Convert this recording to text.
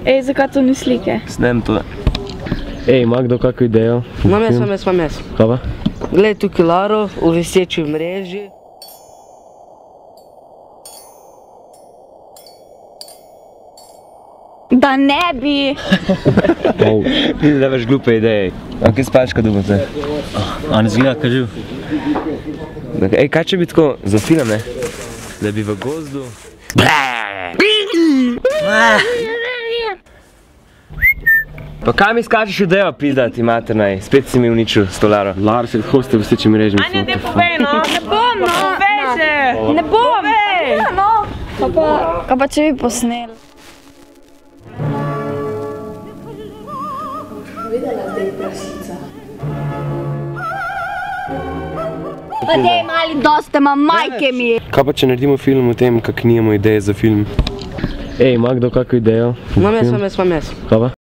Ej, zakaj to ni slike? Snem to. Ej, ima kdo kakšno idejo? Imam jaz. Kaj pa? Glej tukaj Laro v viseči mreži. Da ne bi! Vidim, da imaš glupe ideje. A kaj spačka dubate? A ne zgleda, kaj živ? Ej, kaj če bi tako za film, ne? Da bi v gozdu... Pa kaj mi skačeš idejo, pizda ti maternaj? Spet si mi uničil stolaro. Lar se hoste v viseči mreži. Anja, ne povej, no! Ne bom, no! Povej že! Ne bom! Kaj pa če bi posnel? Pa dej mali doste, ma majke mi! Kaj pa če naredimo film o tem, kak nijemo ideje za film? Ej, ima kdo kakšno idejo? Imam jaz. Kaj pa?